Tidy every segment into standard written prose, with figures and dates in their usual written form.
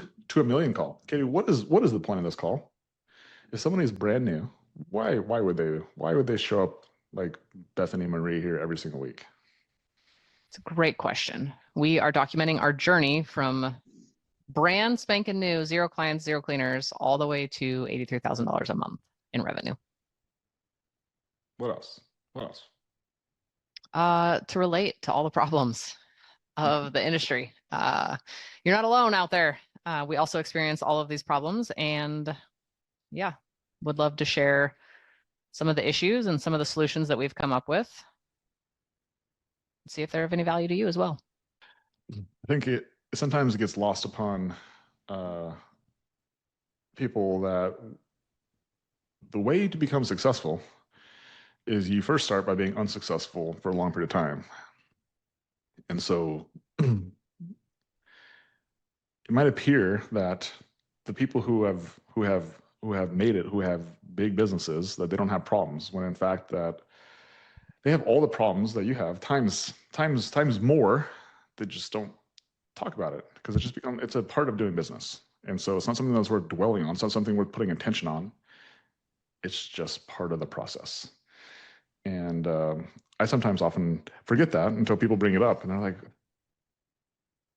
road to $1 million call. Katie, what is the point of this call? If somebody's brand new, why would they show up like Bethany Marie here every single week? It's a great question. We are documenting our journey from brand spanking new, 0 clients, 0 cleaners, all the way to $83,000 a month in revenue. What else? To relate to all the problems of the industry. You're not alone out there. We also experience all of these problems, and yeah, would love to share some of the issues and some of the solutions that we've come up with. See if they're of any value to you as well. I think it sometimes gets lost upon people that the way to become successful is you first start by being unsuccessful for a long period of time. And so it might appear that the people who have made it, who have big businesses, that they don't have problems, when in fact that they have all the problems that you have times more. They just don't talk about it because it's a part of doing business. And so it's not something that's worth dwelling on. It's not something worth putting attention on. It's just part of the process. And I sometimes often forget that until people bring it up and they're like,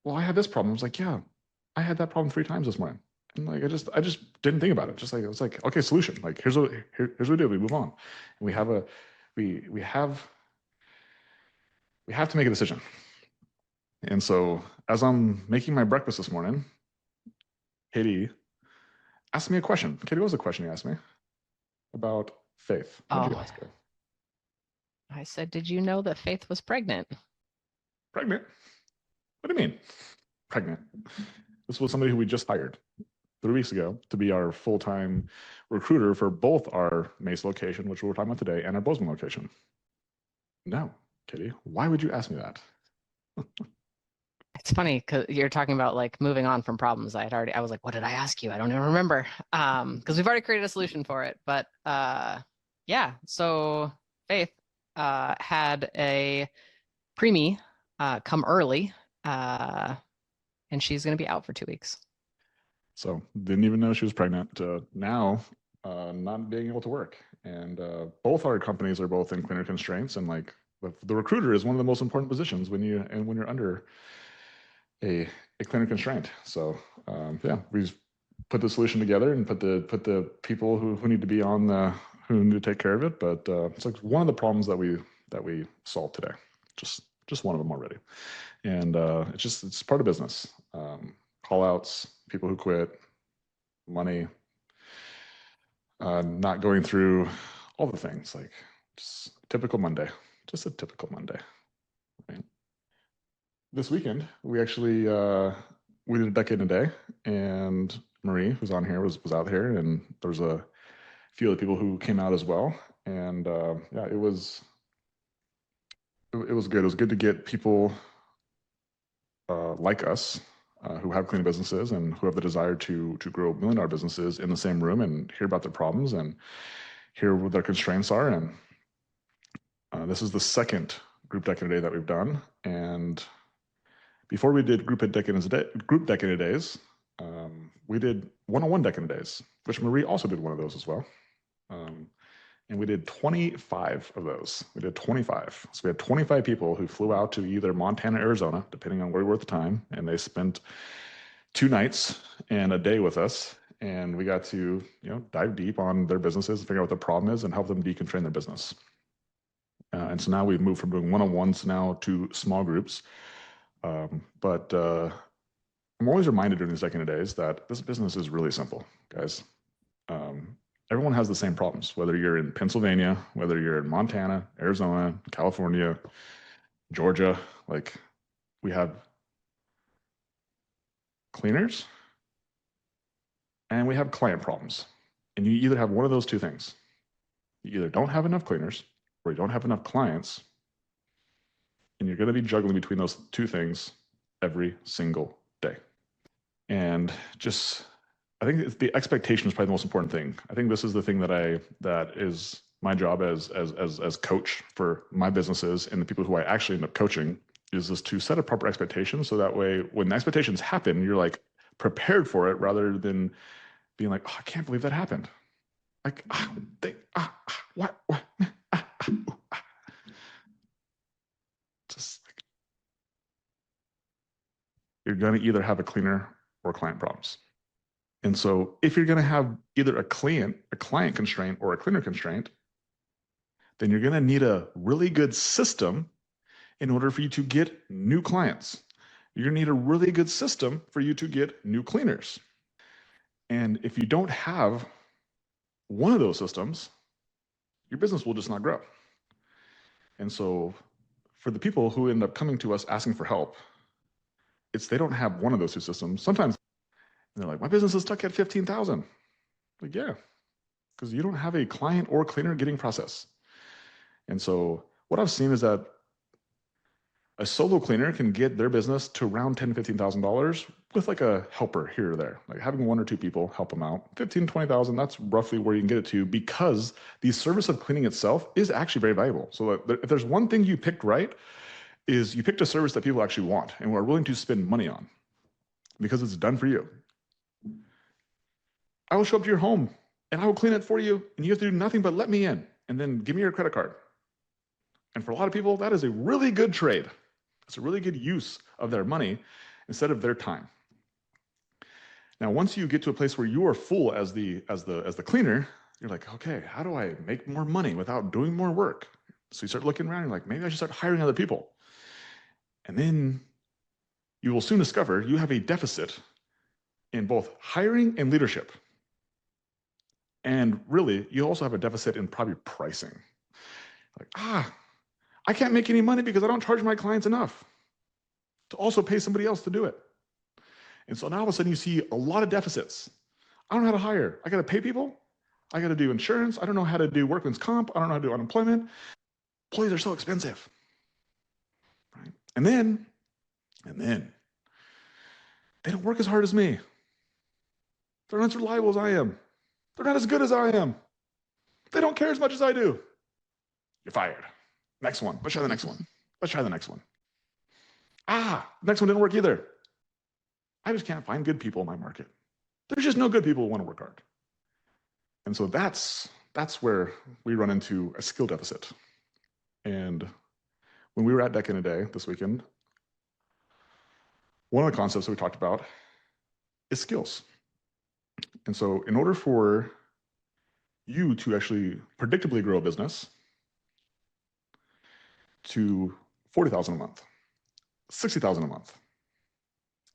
well, I had this problem. I was like, yeah, I had that problem 3 times this morning. And like, I just didn't think about it. Just like, it was like, okay, solution. Like, here's what we do. We move on. And we have to make a decision. And so as I'm making my breakfast this morning, Katie asked me a question. Katie, what was the question you asked me? About Faith. What did you ask her? I said, did you know that Faith was pregnant? Pregnant? What do you mean? Pregnant. This was somebody who we just hired 3 weeks ago to be our full-time recruiter for both our Mesa location, which we're talking about today, and our Bozeman location. No, Katie, why would you ask me that? It's funny because you're talking about like moving on from problems. I was like, what did I ask you? I don't even remember. Because we've already created a solution for it. But yeah, so Faith had a preemie come early, and she's going to be out for 2 weeks. So didn't even know she was pregnant. Now not being able to work. And both our companies are both in cleaner constraints, and like the recruiter is one of the most important positions when you're under a cleaner constraint. So yeah, we've put the solution together and put the people who need to be on who need to take care of it. But it's like one of the problems that we solved today. Just one of them already. And it's part of business. Call outs, people who quit, money, not going through all the things, like just typical Monday. Just a typical Monday. Right? This weekend, we actually we did a decade in a day, and Marie, who's on here, was out here, and there was a few other people who came out as well. And yeah, it was good. It was good to get people like us who have clean businesses and who have the desire to grow $1 million businesses in the same room and hear about their problems and hear what their constraints are. And this is the second group decade a day that we've done. And before we did group decade a days, we did one-on-one decade a days, which Marie also did one of those as well. And we did 25 of those. We did 25. So we had 25 people who flew out to either Montana, Arizona, depending on where we were at the time, and they spent 2 nights and a day with us. And we got to, dive deep on their businesses, figure out what the problem is, and help them deconstrain their business. And so now we've moved from doing one-on-ones now to small groups. But I'm always reminded during these decade days that this business is really simple, guys. Everyone has the same problems, whether you're in Pennsylvania, whether you're in Montana, Arizona, California, Georgia. Like, we have cleaners and we have client problems. And you either have one of those 2 things. You either don't have enough cleaners or you don't have enough clients, and you're going to be juggling between those 2 things every single day. And I think the expectation is probably the most important thing. I think this is the thing that is my job as coach for my businesses and the people who I actually end up coaching, is to set a proper expectation, so that way when the expectations happen, you're like, prepared for it rather than being like, oh, I can't believe that happened. Like, what? Just like, you're going to either have a cleaner or client problems. And so if you're going to have either a client constraint or a cleaner constraint, then you're going to need a really good system in order for you to get new clients. You're going to need a really good system for you to get new cleaners. And if you don't have one of those systems, your business will just not grow. And so for the people who end up coming to us asking for help, it's they don't have one of those two systems. Sometimes they're like, my business is stuck at 15,000. Like, yeah, because you don't have a client or cleaner getting process. And so what I've seen is that a solo cleaner can get their business to around $10,000, $15,000 with like a helper here or there, like having one or two people help them out. 15, 20,000, that's roughly where you can get it to, because the service of cleaning itself is actually very valuable. So if there's one thing you picked right, is you picked a service that people actually want and are willing to spend money on because it's done for you. I will show up to your home and I will clean it for you, and you have to do nothing but let me in and then give me your credit card. And for a lot of people, that is a really good trade. It's a really good use of their money instead of their time. Now, once you get to a place where you are full as the cleaner, you're like, okay, how do I make more money without doing more work? So you start looking around, you're like, maybe I should start hiring other people. And then you will soon discover you have a deficit in both hiring and leadership. And really, you also have a deficit in probably pricing. Like, I can't make any money because I don't charge my clients enough to also pay somebody else to do it. And so now all of a sudden you see a lot of deficits. I don't know how to hire. I got to pay people. I got to do insurance. I don't know how to do workman's comp. I don't know how to do unemployment. Employees are so expensive. Right? And then they don't work as hard as me. They're not as reliable as I am. They're not as good as I am. They don't care as much as I do. You're fired. Next one. Let's try the next one. Let's try the next one. The next one didn't work either. I just can't find good people in my market. There's just no good people who want to work hard. And so that's where we run into a skill deficit. And when we were at Deck in a Day this weekend, one of the concepts that we talked about is skills. And so in order for you to actually predictably grow a business to 40,000 a month, 60,000 a month,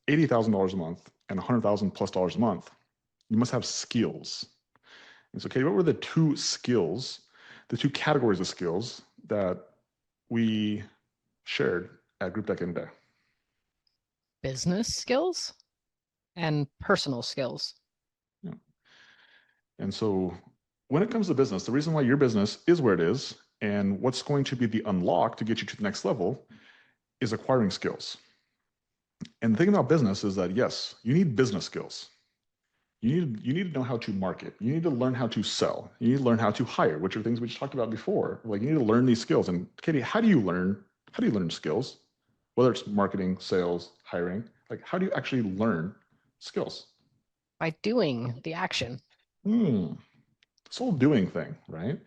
$80,000 a month, and $100,000 plus a month, you must have skills. And so, Katie, what were the two skills, the two categories of skills that we shared at Group Deck in a Day? Business skills and personal skills. Yeah. And so when it comes to business, the reason why your business is where it is and what's going to be the unlock to get you to the next level is acquiring skills. And the thing about business is that, yes, you need business skills. You need to know how to market. You need to learn how to sell. You need to learn how to hire, which are things we just talked about before. Like, you need to learn these skills. And Katie, how do you learn skills? Whether it's marketing, sales, hiring, like, how do you actually learn skills? By doing the action. This whole doing thing, right?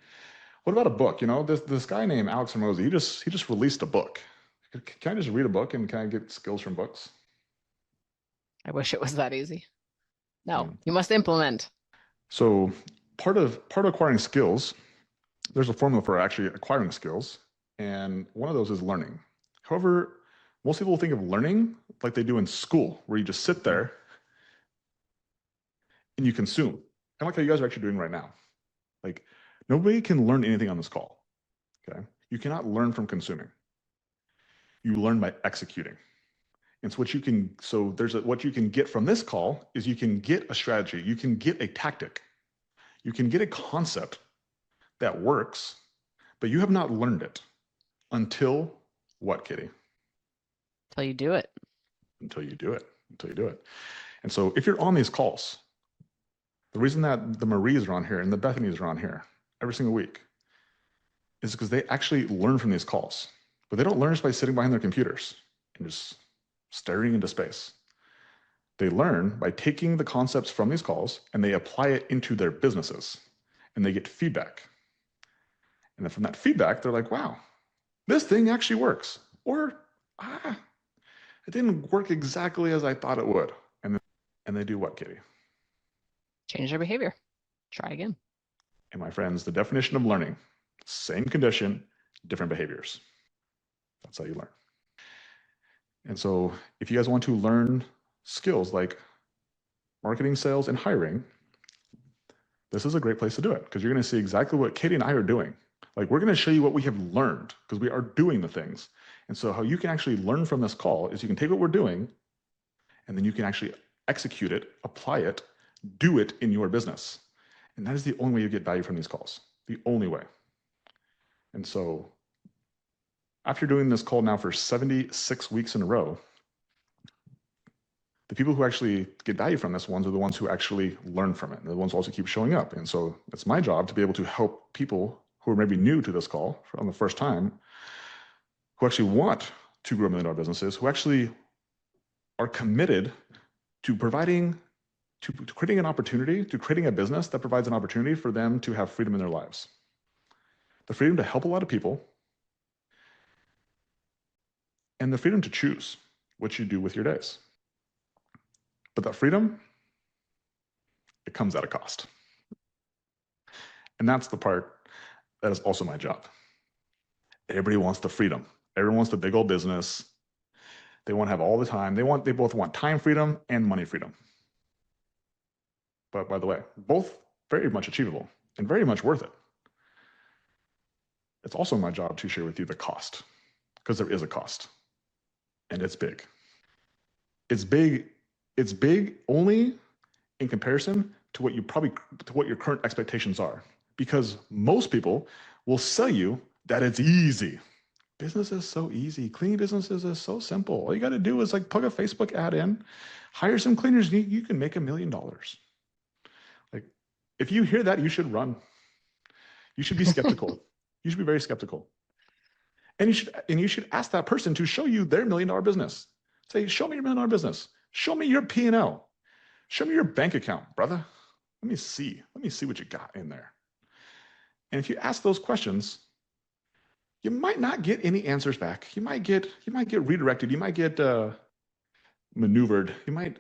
What about a book? You know, this guy named Alex Hormozi, he just released a book. Can I just read a book and can I get skills from books? I wish it was that easy. No, you must implement. So part of acquiring skills, there's a formula for actually acquiring skills, and one of those is learning. However, most people think of learning like they do in school, where you just sit there and you consume. Kind of like how you guys are actually doing right now. Like, nobody can learn anything on this call. Okay? You cannot learn from consuming. You learn by executing. And so what you can get from this call is you can get a strategy, you can get a tactic, you can get a concept that works, but you have not learned it until what, Kitty? Until you do it. Until you do it. And so if you're on these calls, the reason that the Maries are on here and the Bethanies are on here every single week is because they actually learn from these calls, but they don't learn just by sitting behind their computers and just staring into space. They learn by taking the concepts from these calls and they apply it into their businesses and they get feedback. And then from that feedback, they're like, wow, this thing actually works. Or, it didn't work exactly as I thought it would. And they do what, Katie? Change their behavior. Try again. And my friends, the definition of learning, same condition, different behaviors. That's how you learn. And so if you guys want to learn skills like marketing, sales, and hiring, this is a great place to do it because you're going to see exactly what Katie and I are doing. Like, we're going to show you what we have learned because we are doing the things. And so how you can actually learn from this call is you can take what we're doing and then you can actually execute it, apply it, do it in your business. And that is the only way you get value from these calls, the only way. And so after doing this call now for 76 weeks in a row, the people who actually get value from this ones are the ones who actually learn from it. And the ones who also keep showing up. And so it's my job to be able to help people who are maybe new to this call on the first time, who actually want to grow $1 million businesses, who actually are committed to providing, to creating an opportunity, to creating a business that provides an opportunity for them to have freedom in their lives. The freedom to help a lot of people, and the freedom to choose what you do with your days. But that freedom, it comes at a cost. And that's the part that is also my job. Everybody wants the freedom. Everyone wants the big old business. They want to have all the time. They both want time freedom and money freedom. But by the way, both very much achievable and very much worth it. It's also my job to share with you the cost, because there is a cost, and it's big. It's big only in comparison to what your current expectations are, because most people will sell you that it's easy. Business is so easy. Cleaning businesses is so simple. All you got to do is like plug a Facebook ad in, hire some cleaners, and you can make $1 million. Like, if you hear that, you should run. You should be skeptical. You should be very skeptical. And you should ask that person to show you their $1 million business. Say, show me your $1 million business. Show me your P&L. Show me your bank account, brother. Let me see what you got in there. And if you ask those questions, you might not get any answers back. You might get redirected. You might get maneuvered. You might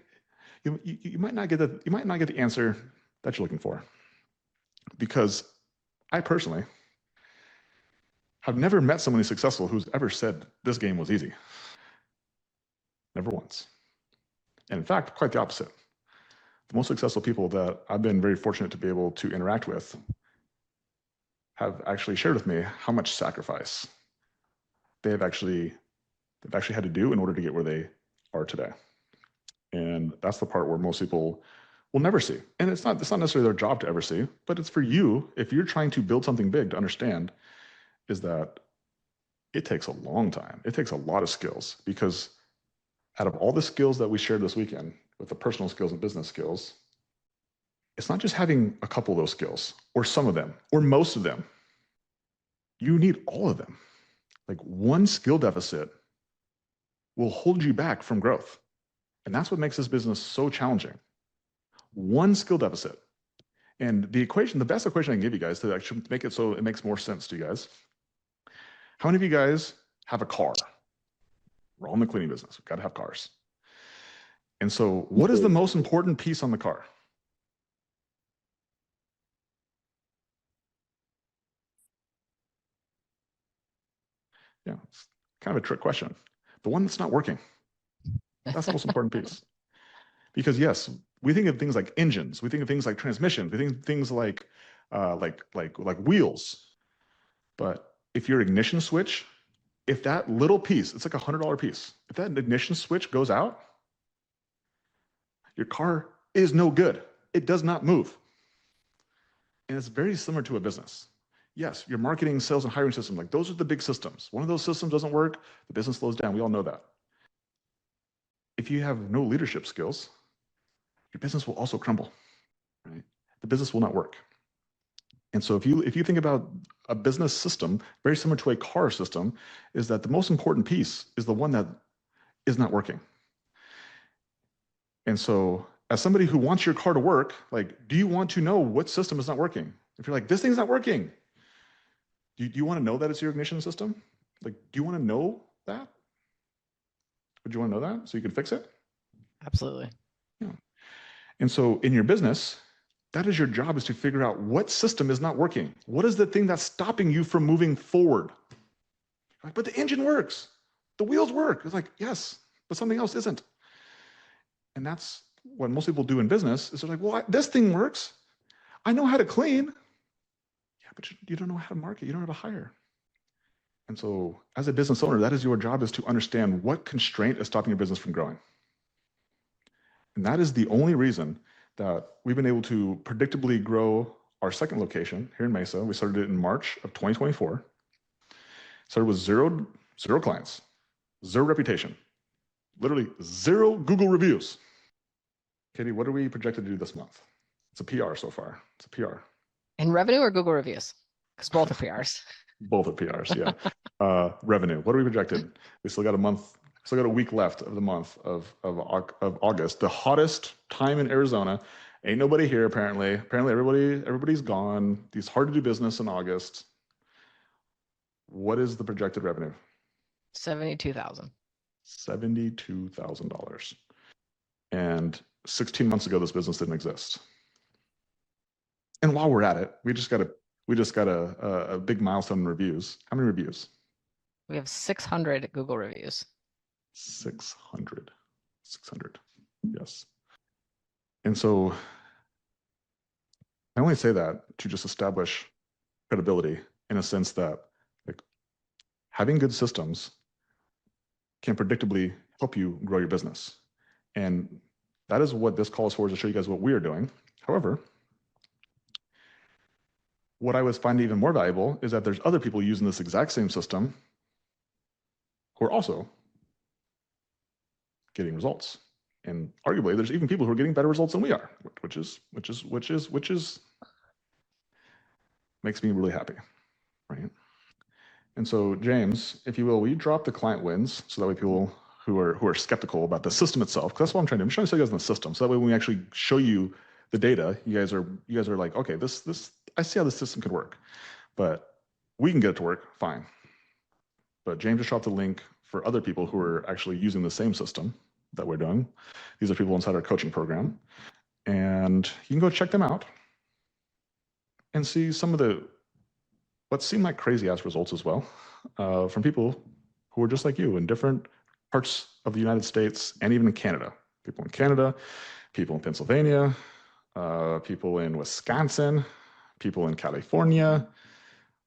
not get the answer that you're looking for. Because I personally have never met someone who's successful who's ever said this game was easy. Never once. And in fact, quite the opposite. The most successful people that I've been very fortunate to be able to interact with have actually shared with me how much sacrifice they've actually had to do in order to get where they are today. And that's the part where most people will never see. And it's not necessarily their job to ever see, but it's for you, if you're trying to build something big, to understand is that it takes a long time. It takes a lot of skills, because out of all the skills that we shared this weekend with the personal skills and business skills, it's not just having a couple of those skills or some of them or most of them. You need all of them. Like, one skill deficit will hold you back from growth. And that's what makes this business so challenging. One skill deficit. And the best equation I can give you guys to actually make it so it makes more sense to you guys. How many of you guys have a car? We're all in the cleaning business. We've got to have cars. And so what is the most important piece on the car? Yeah, it's kind of a trick question. The one that's not working. That's the most important piece. Because yes, we think of things like engines, we think of things like transmissions, we think of things like wheels. But if your ignition switch, if that little piece, it's like $100 piece, if that ignition switch goes out, your car is no good. It does not move. And it's very similar to a business. Yes, your marketing, sales, and hiring system, like those are the big systems. One of those systems doesn't work, the business slows down. We all know that. If you have no leadership skills, your business will also crumble, right? The business will not work. And so if you think about a business system, very similar to a car system, is that the most important piece is the one that is not working. And so as somebody who wants your car to work, like, do you want to know what system is not working? If you're like, this thing's not working, do you want to know that it's your ignition system? Like, do you want to know that? Would you want to know that so you can fix it? Absolutely. Yeah. And so in your business, that is your job, is to figure out what system is not working. What is the thing that's stopping you from moving forward? Like, but the engine works. The wheels work. It's like, yes, but something else isn't. And that's what most people do in business is they're like, well, this thing works. I know how to clean. Yeah, but you don't know how to market. You don't know how to hire. And so as a business owner, that is your job, is to understand what constraint is stopping your business from growing. And that is the only reason that we've been able to predictably grow our second location here in Mesa. We started it in March of 2024. Started with zero clients, zero reputation, literally zero Google reviews. Katie, what are we projected to do this month? It's a PR so far. It's a PR. In revenue or Google reviews? Because both are PRs. Both are PRs, yeah. Revenue, what are we projected? We still got a month, still got a week left of the month of August, the hottest time in Arizona. Ain't nobody here apparently. Apparently everybody's gone. It's hard to do business in August. What is the projected revenue? $72,000. $72,000. And 16 months ago, this business didn't exist. And while we're at it, we just got a big milestone in reviews. How many reviews? We have 600 Google reviews. 600. Yes. And so I only say that to just establish credibility, in a sense that, like, having good systems can predictably help you grow your business. And that is what this call is for, is to show you guys what we are doing. However, what I was finding even more valuable is that there's other people using this exact same system who are also getting results. And arguably, there's even people who are getting better results than we are, which makes me really happy, right? And so, James, if you will you drop the client wins so that way people who are skeptical about the system itself, because that's what I'm trying to do. I'm trying to show you guys the system, so that way when we actually show you the data, you guys are like, okay, this I see how this system could work, but we can get it to work fine. But James just dropped the link for other people who are actually using the same system that we're doing. These are people inside our coaching program, and you can go check them out and see some of the what seem like crazy ass results as well, from people who are just like you in different parts of the United States and even in Canada. People in Canada, people in Pennsylvania, people in Wisconsin, people in California.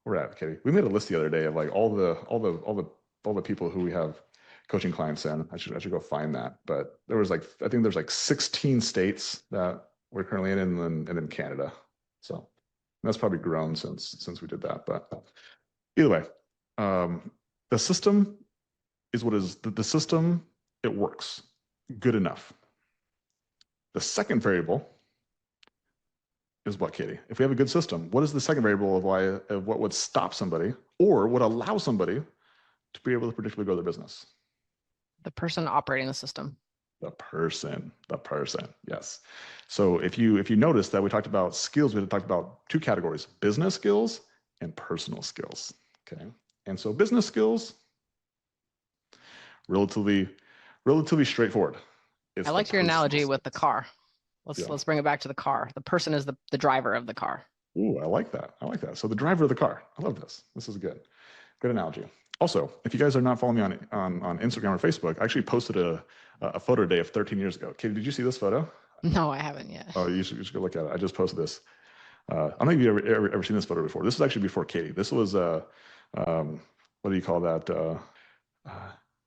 We're at, Katie. We made a list the other day of like all the people who we have coaching clients in. I should go find that. But there was like, I think there's like 16 states that we're currently in, and then Canada. So that's probably grown since we did that. But either way, the system is what is the system. It works good enough. The second variable is what, Katie? If we have a good system, what is the second variable of what would stop somebody or would allow somebody to be able to predictably grow their business? The person operating the system. The person, yes. So if you notice that we talked about skills, we talked about two categories: business skills and personal skills. Okay, and so business skills, relatively straightforward. I liked your analogy with the car. Let's bring it back to the car. The person is the driver of the car. Ooh, I like that. So the driver of the car. I love this. This is good analogy. Also, if you guys are not following me on Instagram or Facebook, I actually posted a photo day of 13 years ago. Katie, did you see this photo? No, I haven't yet. Oh, you should go look at it. I just posted this. I don't know if you've ever seen this photo before. This was actually before Katie. This was what do you call that?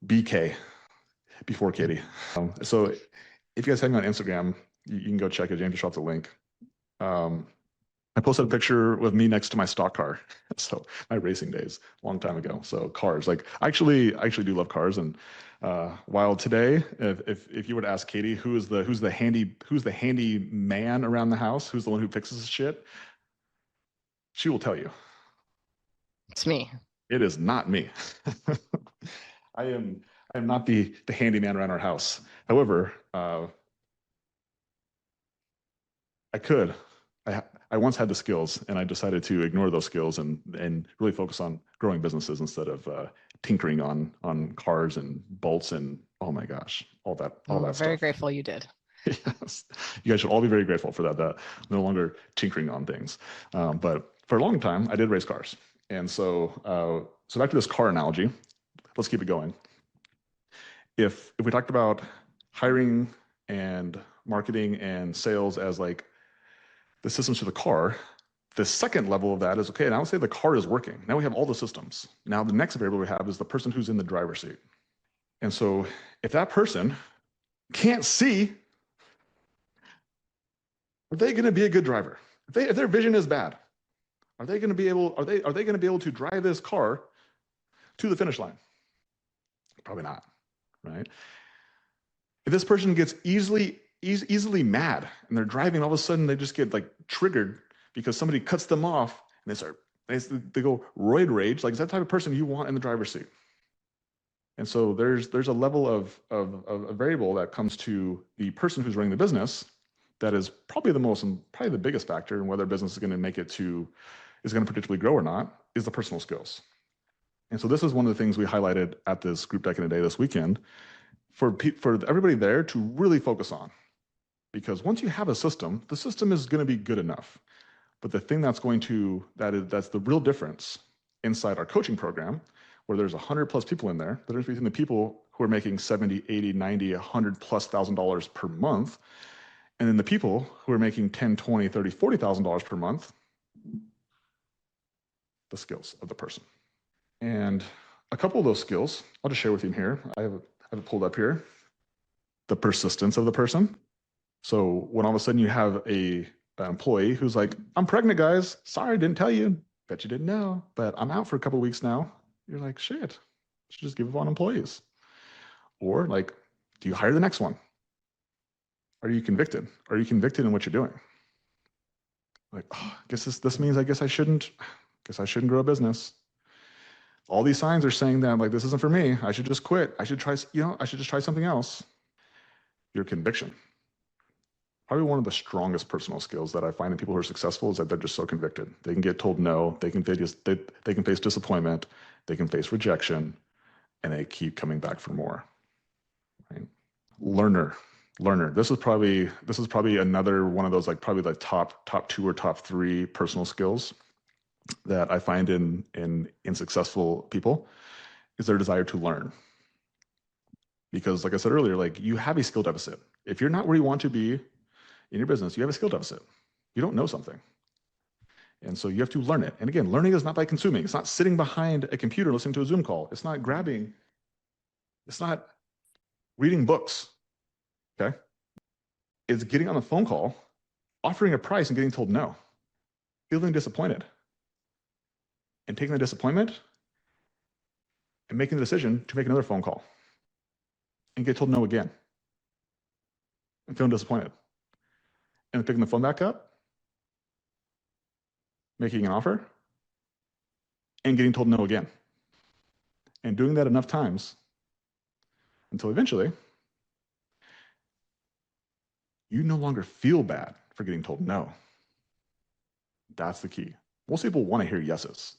BK, before Katie. So if you guys have me on Instagram, you can go check it. James just dropped the link. I posted a picture with me next to my stock car. So my racing days, long time ago. So cars, like I actually do love cars. And while today, if you were to ask Katie who's the handy man around the house, who's the one who fixes shit, she will tell you. It's me. It is not me. I am not the handyman around our house. However, I could. I once had the skills, and I decided to ignore those skills and really focus on growing businesses instead of tinkering on cars and bolts and oh my gosh, all that We're very stuff. grateful you did. Yes, you guys should all be very grateful for that. That no longer tinkering on things. But for a long time, I did race cars, and so back to this car analogy. Let's keep it going. If we talked about hiring and marketing and sales as like the systems for the car, the second level of that is, okay, now let's say the car is working. Now we have all the systems. Now the next variable we have is the person who's in the driver's seat. And so if that person can't see, are they going to be a good driver? If their vision is bad, are they going to be able to drive this car to the finish line? Probably not, right? If this person gets easily mad and they're driving, all of a sudden they just get like triggered because somebody cuts them off and they go roid rage. Like, is that the type of person you want in the driver's seat? And so there's a level of a variable that comes to the person who's running the business that is probably the biggest factor in whether a business is going to predictably grow or not, is the personal skills. And so this is one of the things we highlighted at this group deck in a day this weekend for everybody there to really focus on. Because once you have a system, the system is going to be good enough. But the thing that's the real difference inside our coaching program, where there's 100 plus people in there, the difference between the people who are making 70, 80, 90, 100 plus $1,000 per month, and then the people who are making 10, 20, 30, $40,000 per month, the skills of the person. And a couple of those skills, I'll just share with you here. I have it pulled up here. The persistence of the person. So when all of a sudden you have an employee who's like, I'm pregnant, guys. Sorry, didn't tell you. Bet you didn't know, but I'm out for a couple of weeks now. You're like, shit, should just give up on employees. Or like, do you hire the next one? Are you convicted? Are you convicted in what you're doing? Like, oh, I guess this means I shouldn't grow a business. All these signs are saying that like, this isn't for me. I should just quit. I should just try something else. Your conviction. Probably one of the strongest personal skills that I find in people who are successful is that they're just so convicted. They can get told no, they can face disappointment, they can face rejection, and they keep coming back for more. Right? Learner. This is probably another one of those, like probably the top 2 or top 3 personal skills that I find in successful people is their desire to learn. Because like I said earlier, like you have a skill deficit. If you're not where you want to be in your business, you have a skill deficit. You don't know something. And so you have to learn it. And again, learning is not by consuming. It's not sitting behind a computer listening to a Zoom call. It's not reading books. Okay? It's getting on a phone call, offering a price and getting told no, feeling disappointed, and taking the disappointment and making the decision to make another phone call and get told no again and feeling disappointed. And picking the phone back up, making an offer, and getting told no again. And doing that enough times until eventually you no longer feel bad for getting told no. That's the key. Most people want to hear yeses.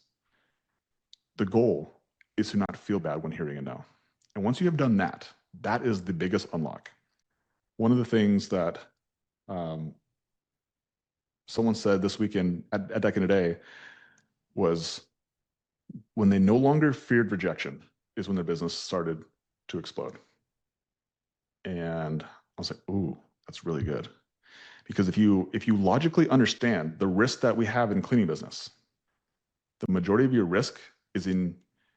The goal is to not feel bad when hearing a no. And once you have done that, that is the biggest unlock. One of the things that someone said this weekend at Deck in a Day was when they no longer feared rejection is when their business started to explode. And I was like, ooh, that's really good. Because if you logically understand the risk that we have in cleaning business, the majority of your risk is in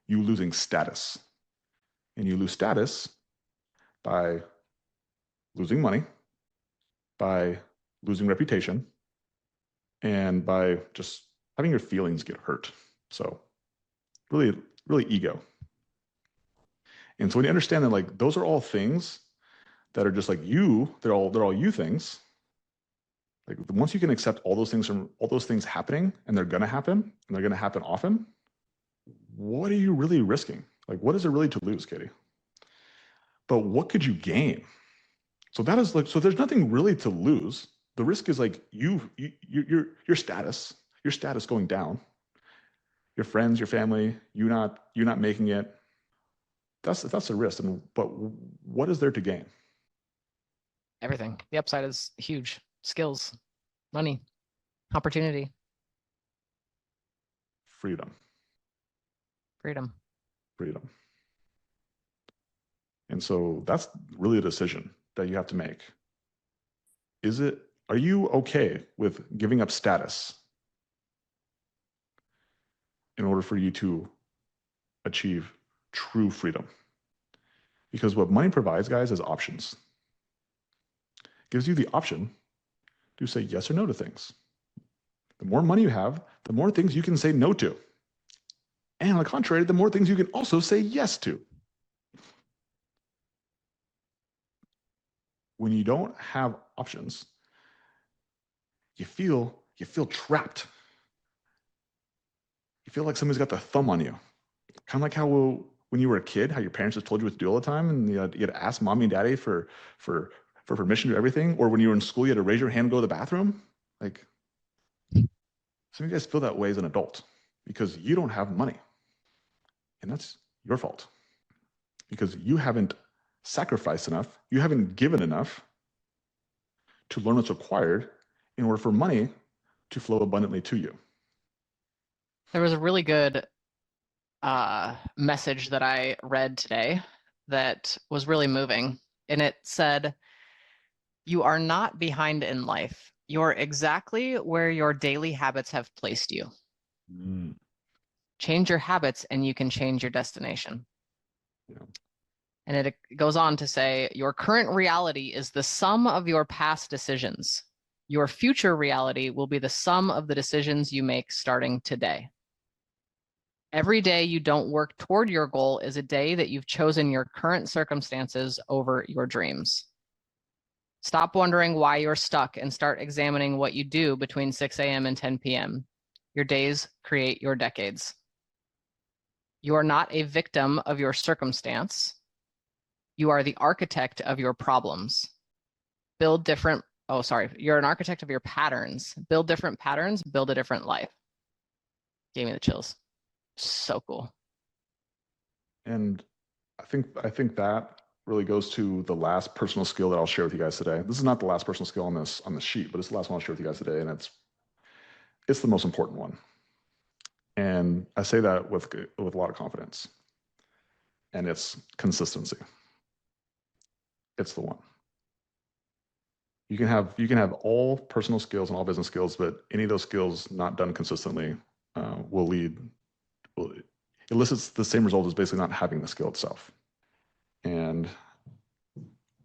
you losing status. And you lose status by losing money, by losing reputation, and by just having your feelings get hurt. So really, really ego. And so when you understand that, like, those are all things that are just like you, they're all you things. Like once you can accept all those things happening, and they're gonna happen, and they're gonna happen often, what are you really risking? Like, what is there really to lose, Katie? But what could you gain? So that is like, so there's nothing really to lose. the risk is like your status going down, your friends, your family, you not making it. That's a risk. But what is there to gain? Everything. The upside is huge. Skills, money, opportunity, Freedom. freedom. And so that's really a decision that you have to make. Are you okay with giving up status in order for you to achieve true freedom? Because what money provides, guys, is options. It gives you the option to say yes or no to things. The more money you have, the more things you can say no to. And on the contrary, the more things you can also say yes to. When you don't have options, you feel trapped. You feel like somebody's got the thumb on you. Kind of like how when you were a kid, how your parents just told you what to do all the time, and you had to ask mommy and daddy for permission to do everything. Or when you were in school, you had to raise your hand and go to the bathroom. Like, some of you guys feel that way as an adult because you don't have money. And that's your fault. Because you haven't sacrificed enough, you haven't given enough to learn what's required in order for money to flow abundantly to you. There was a really good message that I read today that was really moving. And it said, "You are not behind in life. You're exactly where your daily habits have placed you. Change your habits and you can change your destination." Yeah. And it goes on to say, "Your current reality is the sum of your past decisions. Your future reality will be the sum of the decisions you make starting today. Every day you don't work toward your goal is a day that you've chosen your current circumstances over your dreams. Stop wondering why you're stuck and start examining what you do between 6 a.m. and 10 p.m. Your days create your decades. You are not a victim of your circumstance. You are the architect of your problems. You're an architect of your patterns. Build different patterns, build a different life." Gave me the chills. So cool. And I think that really goes to the last personal skill that I'll share with you guys today. This is not the last personal skill on this sheet, but it's the last one I'll share with you guys today, and it's the most important one. And I say that with a lot of confidence. And it's consistency. It's the one. You can have all personal skills and all business skills, but any of those skills not done consistently elicits the same result as basically not having the skill itself. And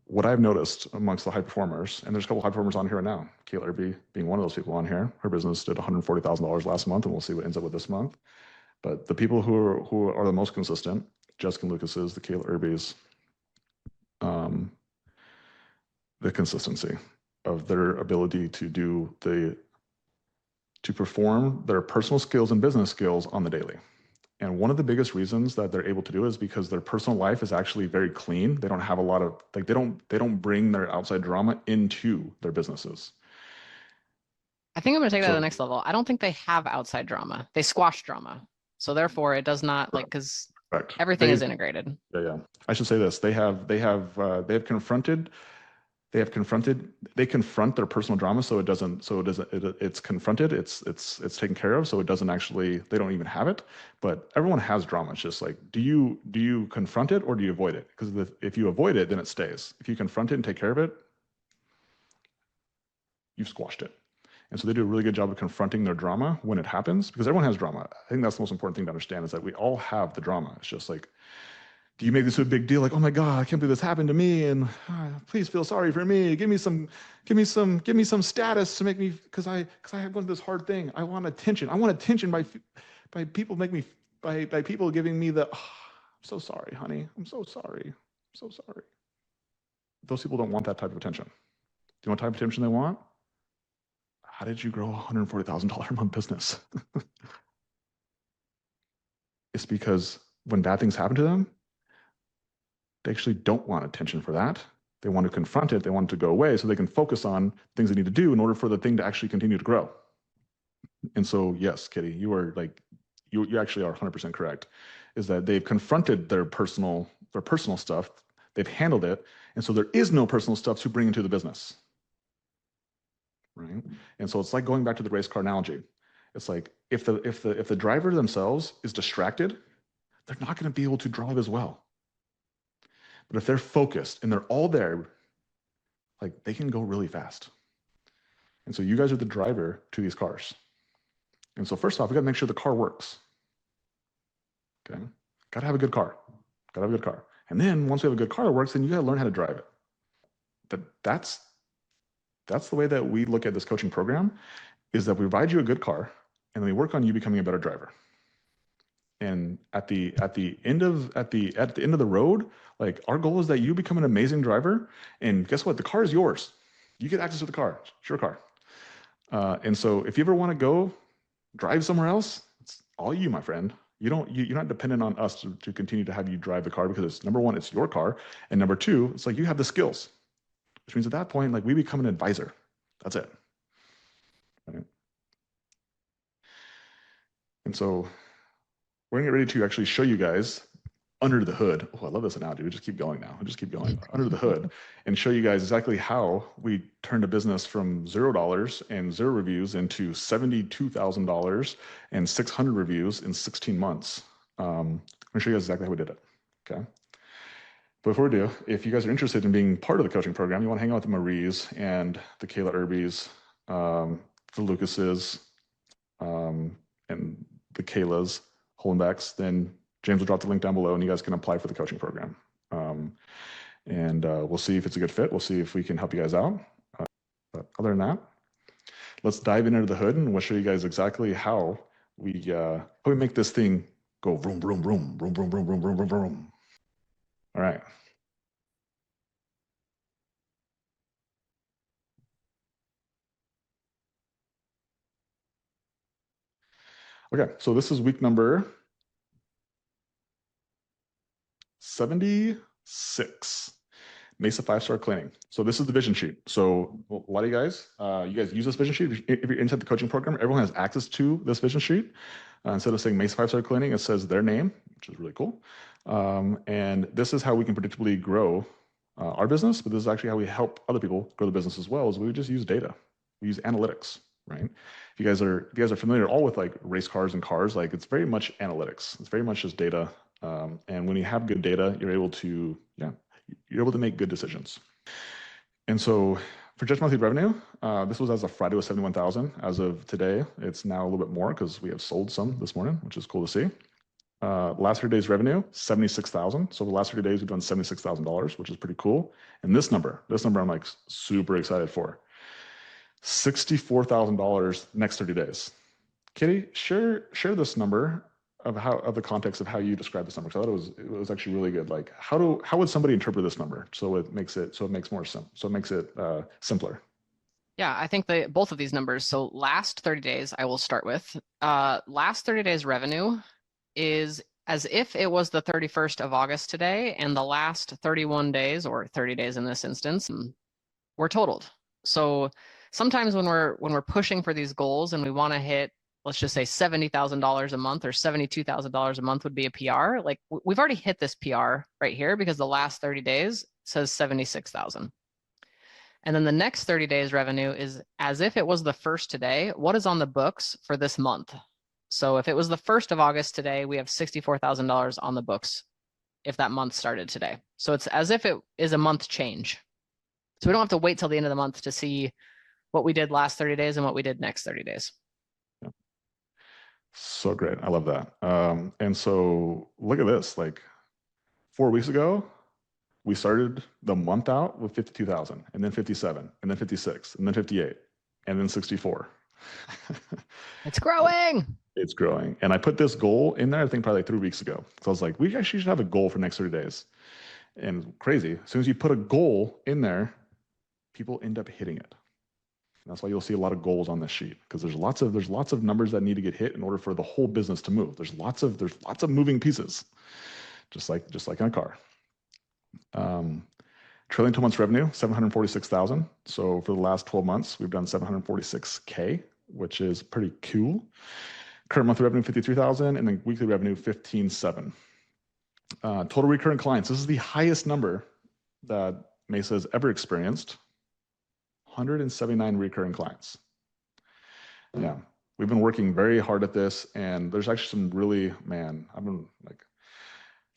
what I've noticed amongst the high performers, and there's a couple high performers on here right now, Kayla Irby being one of those people on here. Her business did $140,000 last month, and we'll see what ends up with this month. But the people who are the most consistent, Jessica Lucas's, the Kayla Irby's, the consistency of their ability to perform their personal skills and business skills on the daily. And one of the biggest reasons that they're able to do it is because their personal life is actually very clean. They don't have a lot of, like, they don't bring their outside drama into their businesses. I think I'm going to take that to the next level. I don't think they have outside drama. They squash drama. So therefore it does not, because everything is integrated. Yeah. I should say this. They confront their personal drama, it's confronted, it's taken care of, so it doesn't actually, they don't even have it. But everyone has drama. It's just like, do you confront it or do you avoid it? Because if you avoid it, then it stays. If you confront it and take care of it, you've squashed it. And so they do a really good job of confronting their drama when it happens, because everyone has drama. I think that's the most important thing to understand, is that we all have the drama. It's just like, do you make this a big deal? Like, oh my God, I can't believe this happened to me, and please feel sorry for me. Give me some status to make me, because I have one of this hard thing. I want attention. I want attention by people by people giving me the, oh, I'm so sorry, honey. I'm so sorry. I'm so sorry. Those people don't want that type of attention. Do you know what type of attention they want? How did you grow a $140,000 a month business? It's because when bad things happen to them, they actually don't want attention for that. They want to confront it. They want it to go away so they can focus on things they need to do in order for the thing to actually continue to grow. And so, yes, Kitty, you are like, you actually are 100% correct, is that they've confronted their personal stuff. They've handled it. And so there is no personal stuff to bring into the business. Right. And so it's like going back to the race car analogy. It's like if the driver themselves is distracted, they're not going to be able to drive as well. But if they're focused and they're all there, like they can go really fast. And so you guys are the driver to these cars. And so first off, we got to make sure the car works. Okay. Got to have a good car. Got to have a good car. And then once we have a good car that works, then you got to learn how to drive it. That's the way that we look at this coaching program, is that we provide you a good car and then we work on you becoming a better driver. And at the end of the road, like our goal is that you become an amazing driver. And guess what? The car is yours. You get access to the car. It's your car. And so if you ever want to go drive somewhere else, it's all you, my friend. You're not dependent on us to continue to have you drive the car, because it's, number one, it's your car, and number two, it's like you have the skills, which means at that point, like we become an advisor. That's it. Right? And so we're gonna get ready to actually show you guys under the hood. Oh, I love this analogy. We just keep going now. We just keep going under the hood and show you guys exactly how we turned a business from $0 and 0 reviews into $72,000 and 600 reviews in 16 months. I'm gonna show you guys exactly how we did it. Okay. But before we do, if you guys are interested in being part of the coaching program, you want to hang out with the Maries and the Kayla Irbies, the Lucases, and the Kaylas, Hollenbecks, then James will drop the link down below and you guys can apply for the coaching program. We'll see if it's a good fit. We'll see if we can help you guys out. But other than that, let's dive into the hood and we'll show you guys exactly how we make this thing go vroom, vroom, vroom, vroom, vroom, vroom, vroom, vroom, vroom, vroom. All right. Okay, so this is week number 76, Mesa 5-star cleaning. So this is the vision sheet. So a lot of you guys use this vision sheet. If you're inside the coaching program, everyone has access to this vision sheet. Instead of saying Mesa 5-star cleaning, it says their name, which is really cool. And this is how we can predictably grow our business, but this is actually how we help other people grow the business as well, is we just use data. We use analytics, right? If you guys are familiar at all with like race cars and cars, like it's very much analytics. It's very much just data. And when you have good data, you're able to make good decisions. And so for Judge Monthly Revenue, this was as of Friday was 71,000. As of today, it's now a little bit more because we have sold some this morning, which is cool to see. Last 30 days revenue, 76,000. So the last 30 days we've done $76,000, which is pretty cool. And this number I'm like super excited for. $64,000 next 30 days. Kitty, share this number of the context of how you describe this number. So I thought it was actually really good. Like how would somebody interpret this number so it makes it simpler? Yeah, I think both of these numbers. So last 30 days, I will start with. Last 30 days revenue is as if it was the 31st of August today, and the last 31 days, or 30 days in this instance, were totaled. So sometimes when we're pushing for these goals and we want to hit, let's just say $70,000 a month or $72,000 a month would be a PR. Like we've already hit this PR right here because the last 30 days says 76,000. And then the next 30 days revenue is as if it was the first today. What is on the books for this month? So if it was the 1st of August today, we have $64,000 on the books if that month started today. So it's as if it is a month change. So we don't have to wait till the end of the month to see what we did last 30 days and what we did next 30 days. Yeah. So great. I love that. And so look at this, like 4 weeks ago, we started the month out with 52,000 and then 57 and then 56 and then 58 and then 64. It's growing. It's growing. And I put this goal in there, I think probably like 3 weeks ago. So I was like, we actually should have a goal for next 30 days. And crazy, as soon as you put a goal in there, people end up hitting it. And that's why you'll see a lot of goals on this sheet, because there's lots of numbers that need to get hit in order for the whole business to move. There's lots of moving pieces, just like in a car. Trailing 12 months revenue, 746,000. So for the last 12 months, we've done 746K, which is pretty cool. Current monthly revenue, 53,000, and then weekly revenue, 15,700. Total recurring clients. This is the highest number that Mesa has ever experienced. 179 recurring clients. Yeah, we've been working very hard at this, and there's actually some really, man, I've been like,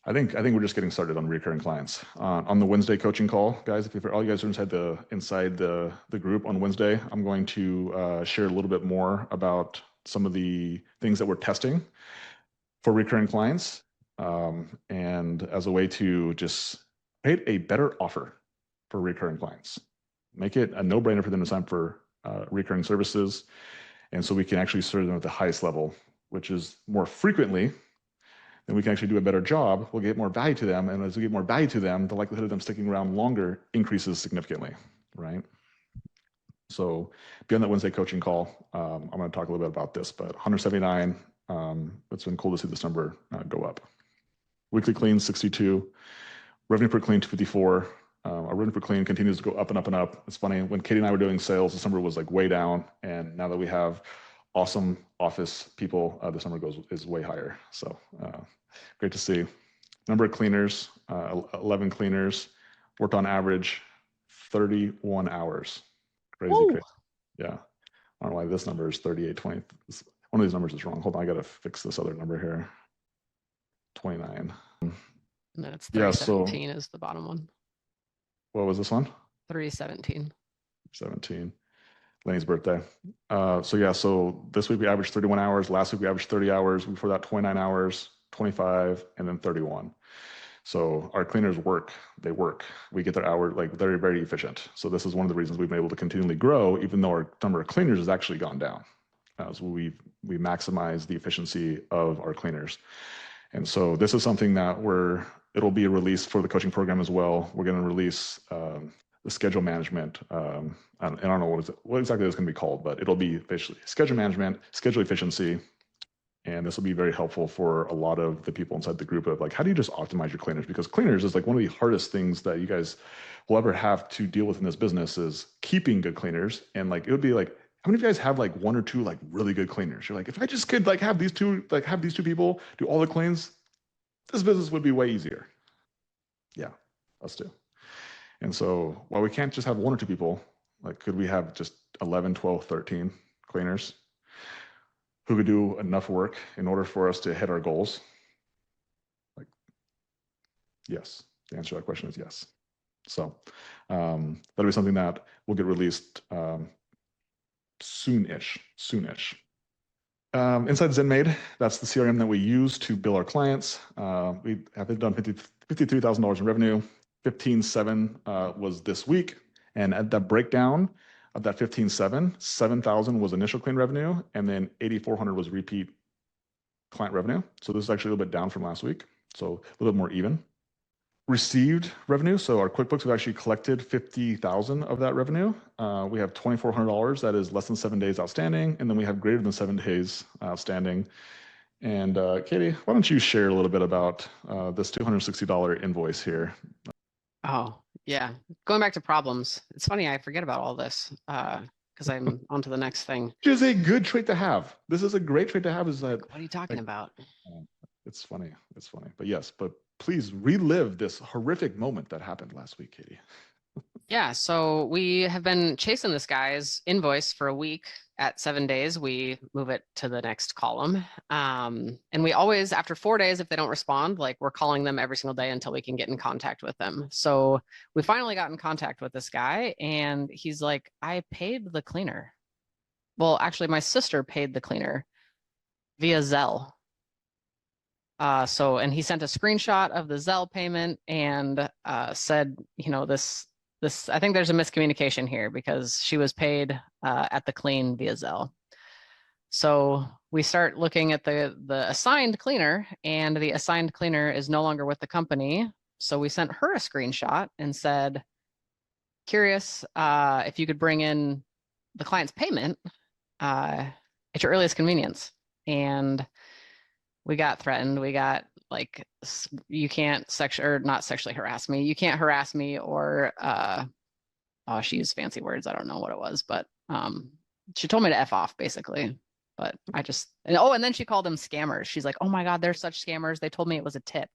I think we're just getting started on recurring clients. On the Wednesday coaching call, guys, if all you guys are inside the group on Wednesday, I'm going to share a little bit more about some of the things that we're testing for recurring clients, and as a way to just create a better offer for recurring clients. Make it a no-brainer for them to sign up for recurring services, and so we can actually serve them at the highest level, which is more frequently. Then we can actually do a better job. We'll get more value to them, and as we get more value to them, the likelihood of them sticking around longer increases significantly, right? So beyond that Wednesday coaching call, I'm going to talk a little bit about this, but 179, it's been cool to see this number go up. Weekly clean, 62. Revenue per clean, 254. Our revenue per clean continues to go up and up and up. It's funny, when Katie and I were doing sales, this number was like way down, and now that we have awesome office people, this number is way higher. So great to see. Number of cleaners, 11 cleaners, worked on average 31 hours. Crazy, crazy. Yeah. I don't know why this number is 3820. One of these numbers is wrong. Hold on, I got to fix this other number here. 29. And then it's 317 is the bottom one. What was this one? 317. 17. Lane's birthday. So this week we averaged 31 hours. Last week we averaged 30 hours. Before that, 29 hours, 25, and then 31. So our cleaners work. They work. We get their hours, like very, very efficient. So this is one of the reasons we've been able to continually grow, even though our number of cleaners has actually gone down. So we maximize the efficiency of our cleaners. And so this is something that it'll be released for the coaching program as well. We're going to release the schedule management. I don't know what exactly it's going to be called, but it'll be basically schedule management, schedule efficiency. And this will be very helpful for a lot of the people inside the group of like, how do you just optimize your cleaners? Because cleaners is like one of the hardest things that you guys will ever have to deal with in this business is keeping good cleaners. And like, it would be like, how many of you guys have like one or two like really good cleaners? You're like, if I just could like have these two people do all the cleans, this business would be way easier. Yeah, us too. And so while we can't just have one or two people, like could we have just 11, 12, 13 cleaners who could do enough work in order for us to hit our goals? Like, yes, the answer to that question is yes. So that'll be something that will get released soonish. Inside ZenMaid, that's the CRM that we use to bill our clients. We have done $53,000 in revenue. 15.7 was this week. And at that breakdown of that 15.7, 7,000 was initial clean revenue, and then 8,400 was repeat client revenue. So this is actually a little bit down from last week. So a little bit more even. Received revenue. So our QuickBooks, we've actually collected 50,000 of that revenue. We have $2,400 that is less than 7 days outstanding. And then we have greater than 7 days outstanding. And Katie, why don't you share a little bit about this $260 invoice here? Oh, yeah. Going back to problems. It's funny, I forget about all this because I'm on to the next thing. Which is a good trait to have. This is a great trait to have. Is that what are you talking about? It's funny. It's funny. But yes, but please relive this horrific moment that happened last week, Katie. Yeah, so we have been chasing this guy's invoice for a week. At 7 days, we move it to the next column. And we always, after 4 days, if they don't respond, like we're calling them every single day until we can get in contact with them. So we finally got in contact with this guy, and he's like, I paid the cleaner. Well, actually, my sister paid the cleaner via Zelle. And he sent a screenshot of the Zelle payment and said, you know, this, I think there's a miscommunication here because she was paid at the clean via Zelle. So we start looking at the assigned cleaner, and the assigned cleaner is no longer with the company. So we sent her a screenshot and said, curious if you could bring in the client's payment at your earliest convenience. And We got threatened. We got like, you can't not sexually harass me. You can't harass me or oh, she used fancy words. I don't know what it was, but she told me to F off basically. But I just and then she called them scammers. She's like, oh my God, they're such scammers. They told me it was a tip.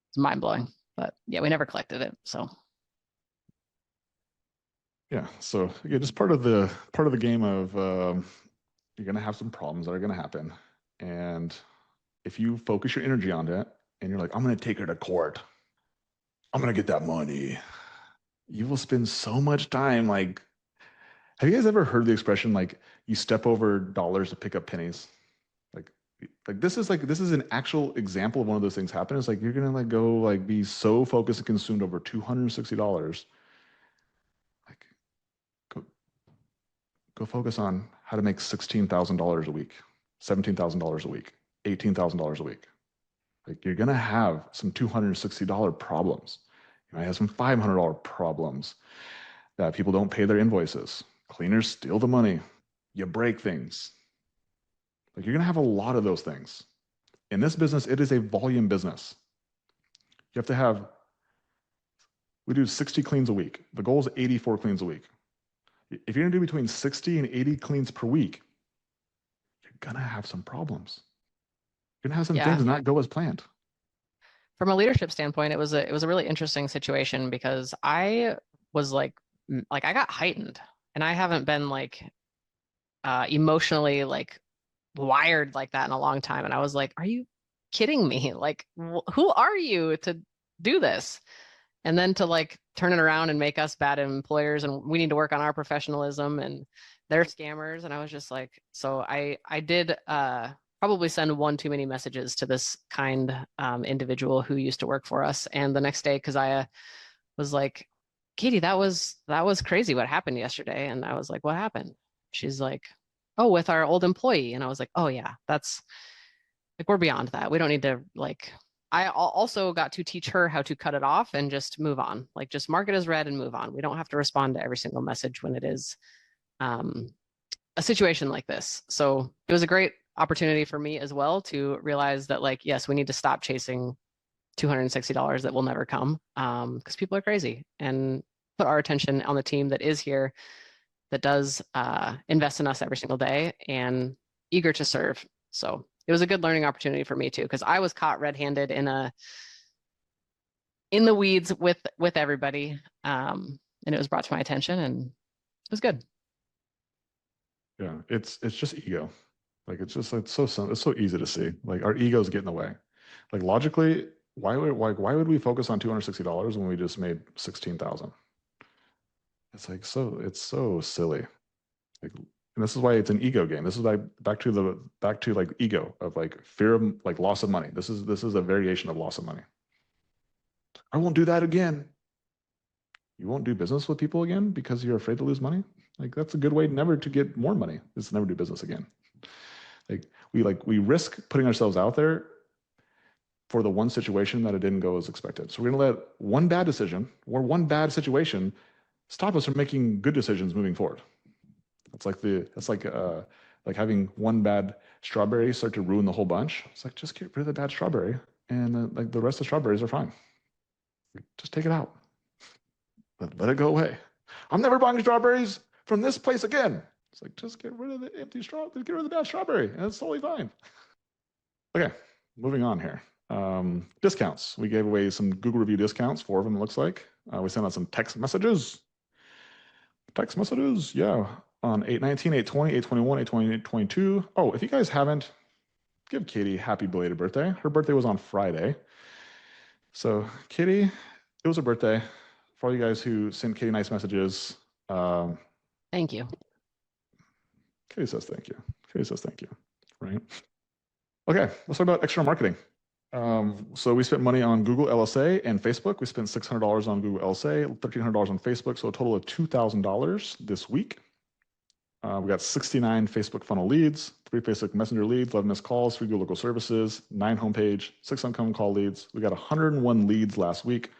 It's mind blowing. But yeah, we never collected it. So Yeah. So again, just part of the game of you're gonna have some problems that are gonna happen, and if you focus your energy on it, and you're like, I'm gonna take her to court, I'm gonna get that money, you will spend so much time like. Have you guys ever heard the expression like you step over dollars to pick up pennies? Like, this is an actual example of one of those things happen. It's like you're gonna like go like be so focused and consumed over $260. Like, go go focus on how to make $16,000 a week, $17,000 a week, $18,000 a week. Like you're gonna have some $260 problems. You might have some $500 problems that people don't pay their invoices. Cleaners steal the money. You break things. Like you're gonna have a lot of those things. In this business, it is a volume business. You have to have, we do 60 cleans a week. The goal is 84 cleans a week. If you're gonna do between 60 and 80 cleans per week, you're gonna have some problems. You're gonna have some yeah, things not go as planned. from a leadership standpoint, it was a really interesting situation because I was like I got heightened, and I haven't been like emotionally like wired like that in a long time. And I was like, are you kidding me? Like, who are you to do this? And then to like turn it around and make us bad employers and we need to work on our professionalism and they're scammers. And I was just like, so I did probably send one too many messages to this kind individual who used to work for us. And the next day, because I was like, Katie, that was crazy what happened yesterday. And I was like, what happened? She's like, oh, with our old employee. And I was like, oh yeah, that's like, we're beyond that. We don't need to like, I also got to teach her how to cut it off and just move on. Like just mark it as read and move on. We don't have to respond to every single message when it is um, a situation like this. So it was a great opportunity for me as well to realize that like, yes, we need to stop chasing $260 that will never come because people are crazy, and put our attention on the team that is here, that does invest in us every single day and eager to serve. So it was a good learning opportunity for me too, because I was caught red-handed in the weeds with everybody, and it was brought to my attention, and it was good. Yeah, it's just ego. Like it's just it's so easy to see. Like our egos get in the way. Like logically, why would we focus on $260 when we just made 16,000? It's so silly. Like, and this is why it's an ego game. This is like back to like ego of like fear of like loss of money. This is a variation of loss of money. I won't do that again. You won't do business with people again because you're afraid to lose money. Like that's a good way never to get more money is to never do business again. We risk putting ourselves out there for the one situation that it didn't go as expected. So we're gonna let one bad decision or one bad situation stop us from making good decisions moving forward. That's like having one bad strawberry start to ruin the whole bunch. It's like just get rid of the bad strawberry, and like the rest of the strawberries are fine. Just take it out. Let it go away. I'm never buying strawberries from this place again. It's like just get rid of the empty straw. Get rid of the bad strawberry, and it's totally fine. Okay, moving on here. Discounts. We gave away some Google review discounts. 4 of them, it looks like. We sent out some text messages. Text messages, yeah, on 8/19, 8/20, 8/21, 8/20, 8/22. Oh, if you guys haven't, give Katie happy belated birthday. Her birthday was on Friday. So, Katie, it was her birthday. For all you guys who sent Katie nice messages, Thank you. Katie says thank you. Katie says thank you, right? Okay, let's talk about external marketing. So we spent money on Google LSA and Facebook. We spent $600 on Google LSA, $1,300 on Facebook, so a total of $2,000 this week. We got 69 Facebook funnel leads, 3 Facebook Messenger leads, 11 missed calls, 3 Google local services, 9 homepage, 6 incoming call leads. We got 101 leads last week,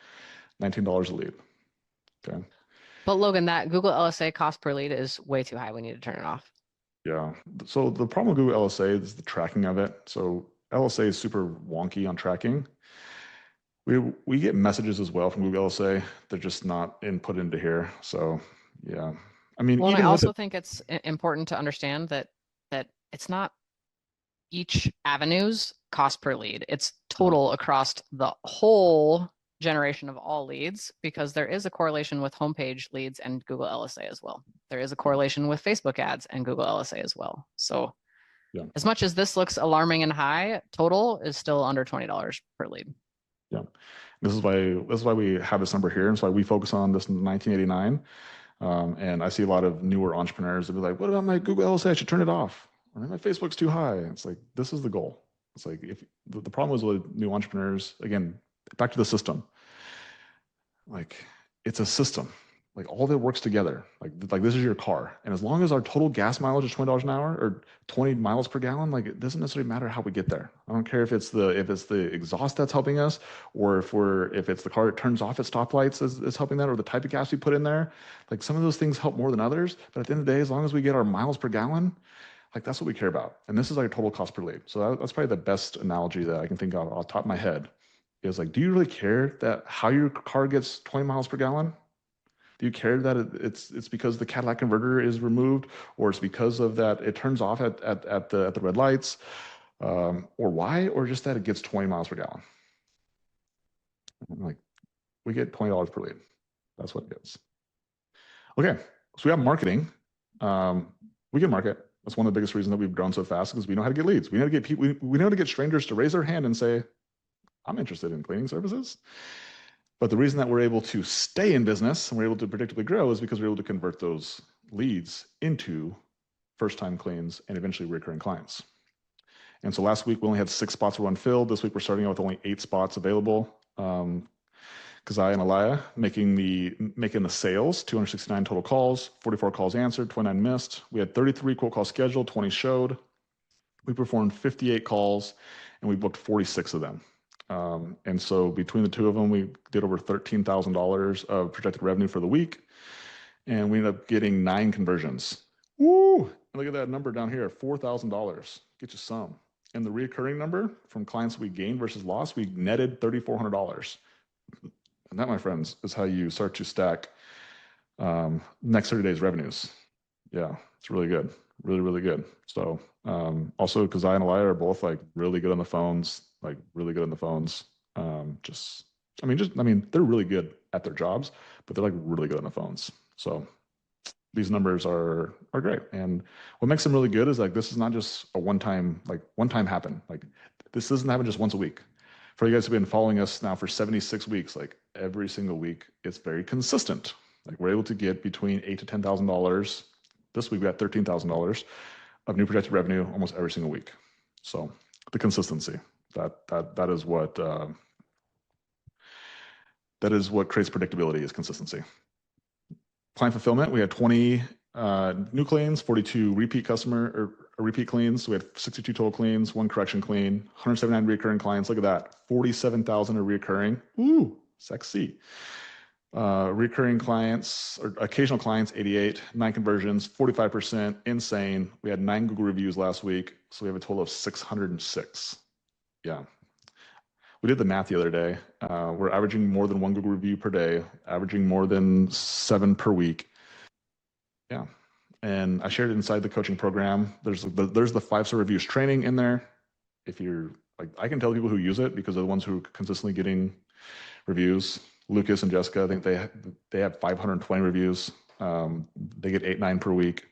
$19 a lead. Okay. But Logan, that Google LSA cost per lead is way too high. We need to turn it off. Yeah. So the problem with Google LSA is the tracking of it. So LSA is super wonky on tracking. We get messages as well from Google LSA. They're just not input into here. So yeah. I mean, Well, and I even with also it, think it's important to understand that it's not each avenue's cost per lead. It's no, total across the whole generation of all leads because there is a correlation with homepage leads and Google LSA as well. There is a yeah, correlation with Facebook ads and Google LSA as well. So yeah, as much as this looks alarming and high, total is still under $20 per lead. yeah. This is why we have this number here, and so why we focus on this 1989. And I see a lot of newer entrepreneurs that be like, "What about my Google LSA? I should turn it off. Or my Facebook's too high." It's like this is the goal. It's like if the problem is with new entrepreneurs, again, back to the system. Like it's a system. Like all of it works together. Like this is your car, and as long as our total gas mileage is $20 an hour or 20 miles per gallon, like it doesn't necessarily matter how we get there. I don't care if it's the exhaust that's helping us, or if it's the car that turns off at stoplights is helping that, or the type of gas we put in there. Like some of those things help more than others, but at the end of the day, as long as we get our miles per gallon, like that's what we care about. And this is like total cost per lead. So that's probably the best analogy that I can think of off the top of my head is like, do you really care that how your car gets 20 miles per gallon? Do you care that it's because the catalytic converter is removed, or it's because of that it turns off at the red lights, or why, or just that it gets 20 miles per gallon? Like we get $20 per lead. That's what it is. Okay, so we have marketing. We can market. That's one of the biggest reasons that we've grown so fast because we know how to get leads. We know how to get people. We know how to get strangers to raise their hand and say, "I'm interested in cleaning services." But the reason that we're able to stay in business and we're able to predictably grow is because we're able to convert those leads into first-time cleans and eventually recurring clients. And so last week we only had 6 spots were unfilled. This week we're starting out with only 8 spots available. Kazai and Alaya making the sales, 269 total calls, 44 calls answered, 29 missed. We had 33 quote calls scheduled, 20 showed. We performed 58 calls and we booked 46 of them. And so between the two of them, we did over $13,000 of projected revenue for the week. And we ended up getting 9 conversions. Woo! And look at that number down here, $4,000. Get you some. And the recurring number from clients we gained versus lost, we netted $3,400. And that, my friends, is how you start to stack next 30 days revenues. Yeah, it's really good. Really, really good. So also, because I and Elia are both like really good on the phones, like really good on the phones. They're really good at their jobs, but they're like really good on the phones. So these numbers are great. And what makes them really good is like this is not just a one time happen. Like this doesn't happen just once a week. For you guys who've been following us now for 76 weeks, like every single week, it's very consistent. Like we're able to get between $8,000 to $10,000. This week we got $13,000 of new projected revenue almost every single week. So the consistency that is what creates predictability is consistency. Client fulfillment, we had 20 new cleans, 42 repeat repeat cleans. So we had 62 total cleans, 1 correction clean, 179 recurring clients. Look at that, 47,000 are recurring. Ooh, sexy. Recurring clients or occasional clients, 88, 9 conversions, 45%, insane. We had 9 Google reviews last week, so we have a total of 606. Yeah. We did the math the other day. We're averaging more than 1 Google review per day, averaging more than 7 per week. Yeah. And I shared it inside the coaching program. There's the 5-star reviews training in there. If you're like, I can tell people who use it because they're the ones who are consistently getting reviews. Lucas and Jessica, I think they have 520 reviews. They get 8-9 per week.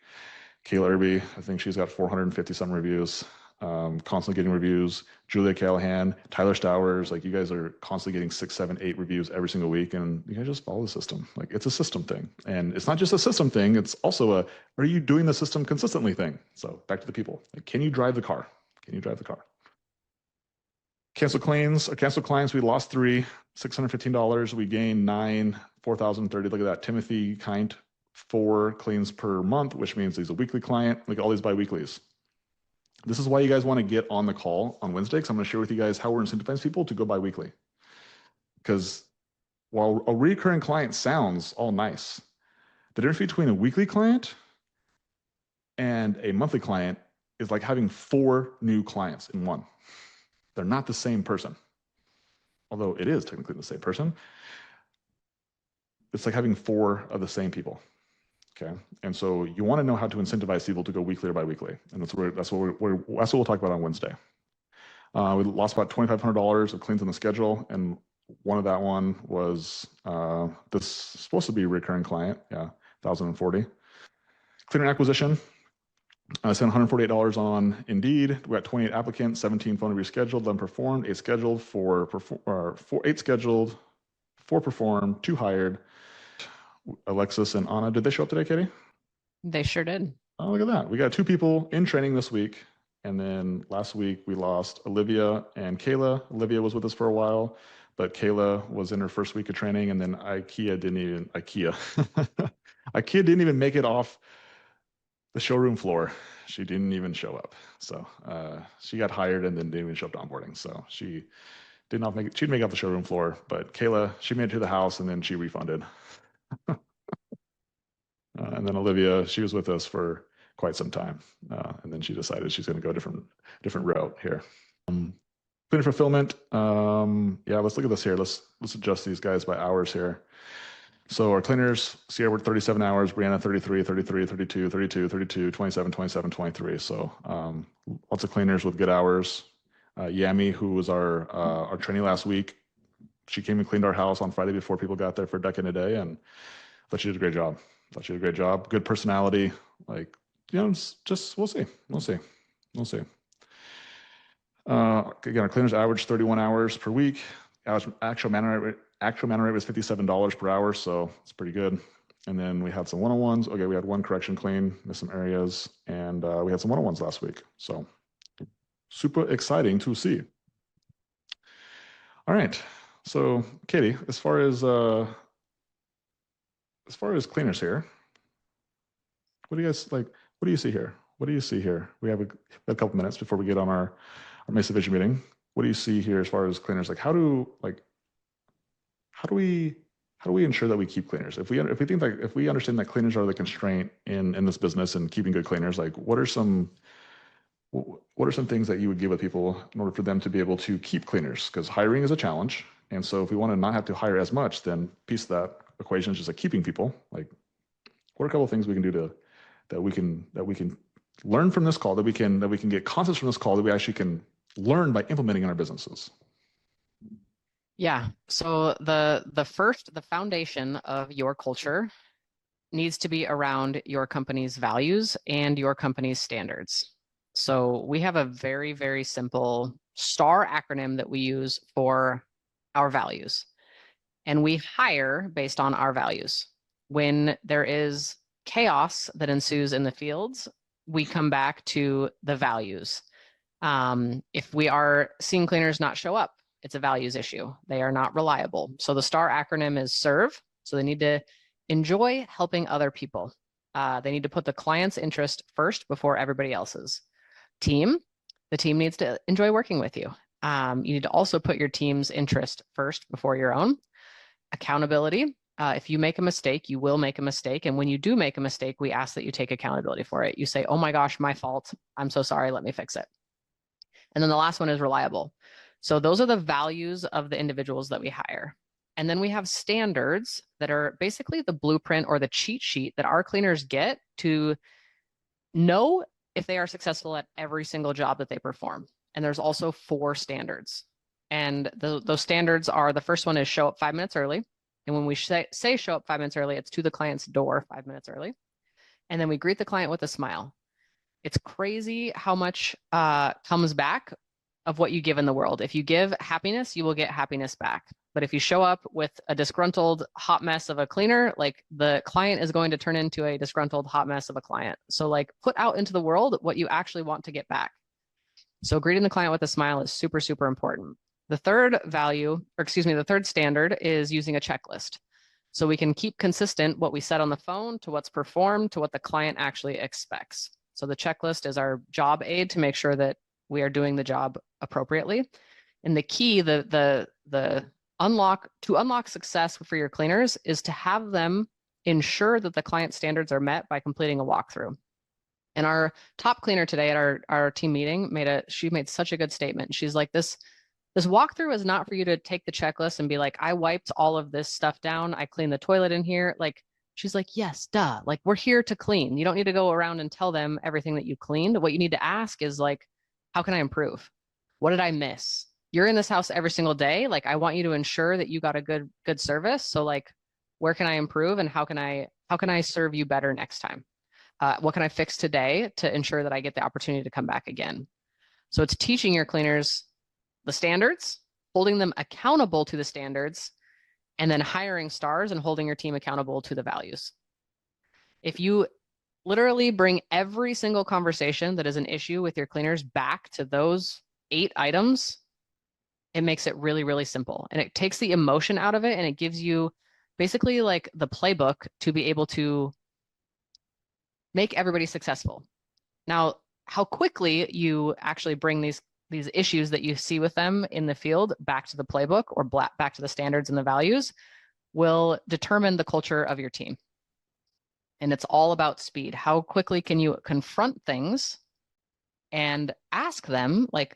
Kayla Irby, I think she's got 450 some reviews. Constantly getting reviews. Julia Callahan, Tyler Stowers, like you guys are constantly getting 6, 7, 8 reviews every single week, and you guys just follow the system. Like it's a system thing, and it's not just a system thing. It's also are you doing the system consistently thing? So back to the people. Like, can you drive the car? Can you drive the car? Cancel clients, we lost 3, $615. We gained 9, 4,030. Look at that. Timothy Kind, 4 cleans per month, which means he's a weekly client. Look at all these bi-weeklies. This is why you guys want to get on the call on Wednesday, because I'm going to share with you guys how we're incentivizing people to go bi-weekly. Because while a recurring client sounds all nice, the difference between a weekly client and and a monthly client is like having 4 new clients in one. They're not the same person. Although it is technically the same person. It's like having 4 of the same people. Okay. And so you want to know how to incentivize people to go weekly or bi-weekly. And that's what we'll talk about on Wednesday. We lost about $2,500 of cleans on the schedule. And one of that one was this supposed to be a recurring client. Yeah. 1,040. Cleaner acquisition. I spent $148 on Indeed. We got 28 applicants, 17 phone interviews scheduled, 11 performed, 8 scheduled, 8 scheduled, 4 performed, 2 hired. Alexis and Anna, did they show up today, Katie? They sure did. Oh, look at that. We got 2 people in training this week. And then last week we lost Olivia and Kayla. Olivia was with us for a while, but Kayla was in her first week of training, and then IKEA didn't even make it off the showroom floor. She didn't even show up. So she got hired and then didn't even show up to onboarding. So she did not make it. She'd make it off the showroom floor, but Kayla, she made it to the house and then she refunded. And then Olivia, she was with us for quite some time. And then she decided she's going to go a different route here. Cleaner fulfillment. Yeah, let's look at this here. Let's adjust these guys by hours here. So our cleaners, Sierra worked 37 hours, Brianna 33, 33, 32, 32, 32, 27, 27, 23. So lots of cleaners with good hours. Yami, who was our trainee last week, she came and cleaned our house on Friday before people got there for a decade a day, and I thought she did a great job. Good personality. Like, just we'll see. Again, our cleaners average 31 hours per week. Actual man rate was $57 per hour, so it's pretty good. And then we had some one-on-ones. Okay, we had 1 correction clean, missed some areas, and we had some one-on-ones last week. So super exciting to see. All right. So Katie, as far as cleaners here, what do you guys like? What do you see here? We have a couple minutes before we get on our Mesa Vision meeting. What do you see here as far as cleaners? Like, how do we ensure that we keep cleaners? If we understand that cleaners are the constraint in this business and keeping good cleaners, like what are some things that you would give with people in order for them to be able to keep cleaners? Because hiring is a challenge. And so if we want to not have to hire as much, then piece of that equation is just like keeping people. Like, what are a couple of things we can do that we can learn from this call, that we can get concepts from this call that we actually can learn by implementing in our businesses? Yeah. So the foundation of your culture needs to be around your company's values and your company's standards. So we have a very, very simple STAR acronym that we use for our values, and we hire based on our values. When there is chaos that ensues in the fields, we come back to the values. If we are seeing cleaners not show up, it's a values issue. They are not reliable. So the STAR acronym is SERVE. So they need to enjoy helping other people. They need to put the client's interest first before everybody else's. Team, the team needs to enjoy working with you. You need to also put your team's interest first before your own. Accountability. If you make a mistake, you will make a mistake. And when you do make a mistake, we ask that you take accountability for it. You say, oh my gosh, my fault. I'm so sorry. Let me fix it. And then the last one is reliable. So those are the values of the individuals that we hire. And then we have standards that are basically the blueprint or the cheat sheet that our cleaners get to know if they are successful at every single job that they perform. And there's also 4 standards. And those standards are, the first one is show up 5 minutes early. And when we say show up 5 minutes early, it's to the client's door 5 minutes early. And then we greet the client with a smile. It's crazy how much comes back of what you give in the world. If you give happiness, you will get happiness back. But if you show up with a disgruntled hot mess of a cleaner, like the client is going to turn into a disgruntled hot mess of a client. So like put out into the world what you actually want to get back. So greeting the client with a smile is super, super important. The third standard is using a checklist. So we can keep consistent what we said on the phone to what's performed to what the client actually expects. So the checklist is our job aid to make sure that we are doing the job appropriately. And the key, to unlock success for your cleaners is to have them ensure that the client standards are met by completing a walkthrough. And our top cleaner today at our team meeting she made such a good statement. She's like, this walkthrough is not for you to take the checklist and be like, I wiped all of this stuff down. I cleaned the toilet in here. Like, she's like, yes, duh. Like, we're here to clean. You don't need to go around and tell them everything that you cleaned. What you need to ask is like, how can I improve? What did I miss? You're in this house every single day. Like, I want you to ensure that you got a good service. So like, where can I improve and how can I serve you better next time? What can I fix today to ensure that I get the opportunity to come back again? So it's teaching your cleaners the standards, holding them accountable to the standards, and then hiring stars and holding your team accountable to the values. If you literally bring every single conversation that is an issue with your cleaners back to those 8 items, it makes it really, really simple. And it takes the emotion out of it and it gives you basically like the playbook to be able to make everybody successful. Now, how quickly you actually bring these issues that you see with them in the field back to the playbook or back to the standards and the values will determine the culture of your team. And it's all about speed. How quickly can you confront things and ask them, like,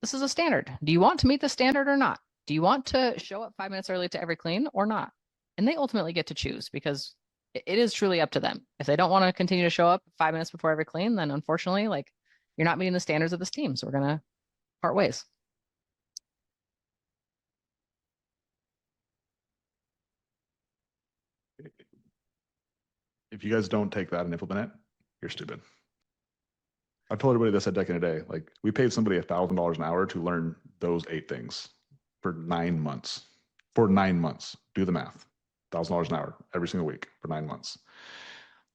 this is a standard. Do you want to meet the standard or not? Do you want to show up 5 minutes early to every clean or not? And they ultimately get to choose because it is truly up to them. If they don't want to continue to show up 5 minutes before every clean, then unfortunately, like, you're not meeting the standards of this team. So we're going to part ways. If you guys don't take that and implement it, you're stupid. I've told everybody this at Deck in a Day. Like, we paid somebody $1,000 an hour to learn those 8 things for 9 months. For 9 months. Do the math. $1,000 an hour every single week for 9 months.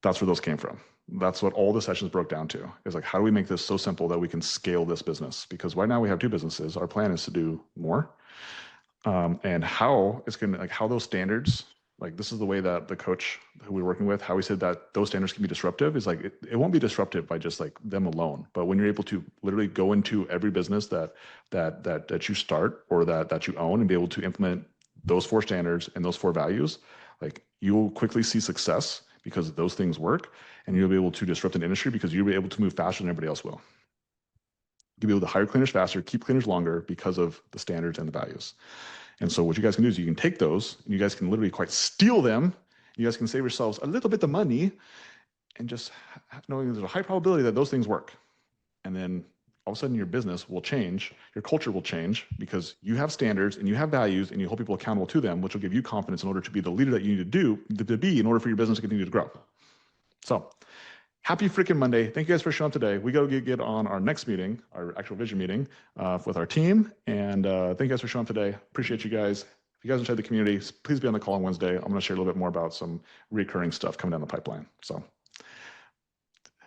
That's where those came from. That's what all the sessions broke down to, is like, how do we make this so simple that we can scale this business? Because right now we have 2 businesses. Our plan is to do more. And how it's going to, like, how those standards, like, this is the way that the coach who we're working with, how he said that those standards can be disruptive is like, it won't be disruptive by just like them alone. But when you're able to literally go into every business that you start or that you own and be able to implement those 4 standards and those 4 values, like, you'll quickly see success because those things work, and you'll be able to disrupt an industry because you'll be able to move faster than everybody else will. You'll be able to hire cleaners faster, keep cleaners longer because of the standards and the values. And so what you guys can do is you can take those and you guys can literally quite steal them. You guys can save yourselves a little bit of money and just knowing there's a high probability that those things work. And then all of a sudden your business will change, your culture will change because you have standards and you have values and you hold people accountable to them, which will give you confidence in order to be the leader that you need to be in order for your business to continue to grow. So happy freaking Monday. Thank you guys for showing up today. We got to get on our next meeting, our actual vision meeting with our team. And thank you guys for showing up today. Appreciate you guys. If you guys enjoyed the community, please be on the call on Wednesday. I'm going to share a little bit more about some recurring stuff coming down the pipeline. So